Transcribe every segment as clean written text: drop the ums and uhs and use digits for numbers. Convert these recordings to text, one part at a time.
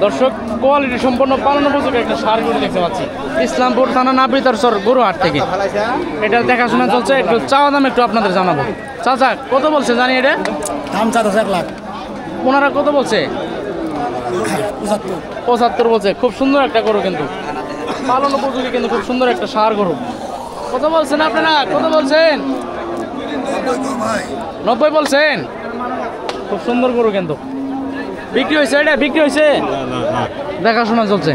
দর্শক কোয়ালিটি সম্পন্ন পালন উপযোগী একটা ষাঁড় গরু দেখতে পাচ্ছি ইসলামপুর থানা নাবিতারচর গরু হাট থেকে। এটা দেখাশোনা চলছে, একটু চাওয়া দাম একটু আপনাদের জানাবো। চাচা কত বলছে জানি এটা? দাম 4 লাখ। ওনারা কত বলছে? 75 বলছে। খুব সুন্দর একটা গরু, কিন্তু পালন উপযোগী, কিন্তু খুব সুন্দর একটা ষাঁড় গরু। কত বলছেন আপনারা? কত বলছেন? 90 বলছেন। খুব সুন্দর গরু, কিন্তু বিক্রি হয়েছে? এটা বিক্রি হয়েছে? দেখাশোনা চলছে।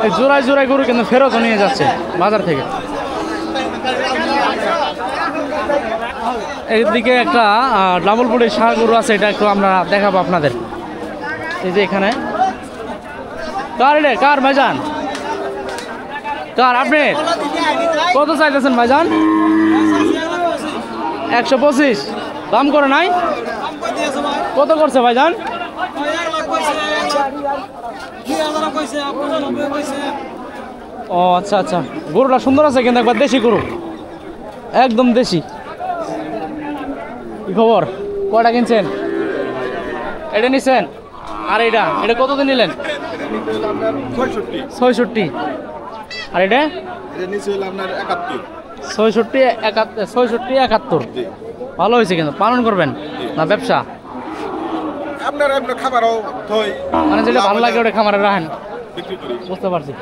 এই জোড়ায় জোড়ায় গরু কিন্তু ফেরত নিয়ে যাচ্ছে বাজার থেকে। এদিকে একটা ডাবল বডির ষাঁড় গরু আছে, এটা একটু আমরা দেখাবো আপনাদের। এই যে এখানে কার রে, কার ভাইজান, কার? আপনি কত চাইতেছেন ভাইজান? 125 দাম করে নাই? কত করছে ভাইজান? ও আচ্ছা আচ্ছা, গরুটা সুন্দর আছে কিন্তু একবার দেশি গরু, একদম দেশি। কি খবর? কয়টা কিনছেন? এটা নিছেন? আর এটা এটা কতদিন নিলেন? 66। আর এটা 71। ভালো হয়েছে, কিন্তু পালন করবেন না ব্যবসা? মানে যেটা ভালো লাগে ওটা খামারে রাখেন। বুঝতে পারছি।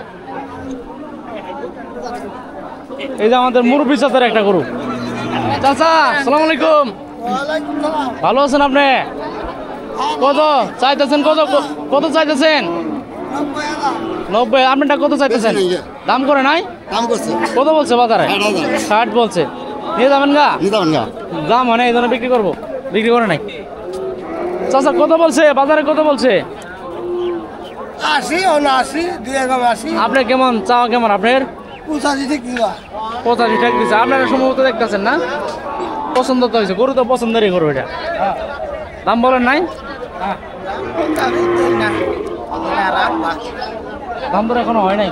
এই যে আমাদের মুরব্বী চাচার একটা গরু। চাচা আসসালামু আলাইকুম, ভালো আছেন আপনি? কত চাইতেছেন? কত চাইতেছেন? 90। আপনারটা কত চাইতেছেন? দাম করে নাই? কত বলছে বাজারে? 60 বলছে। নিয়ে যাবেন গা? দাম হয় না এই জন্য বিক্রি করবো, বিক্রি করে নাই। চাচা কত বলছে বাজারে? কত বলছে? 80, 79, 82। আপনার কেমন চাওয়া? কেমন আপনার? 85 টাকা দিচ্ছে। আপনারা সম্ভবত দেখতেছেন না? পছন্দ তো হয়েছে, গরু তো পছন্দেরই গরু। এটা দাম বলেন নাই? দাম তো এখনো হয় নাই।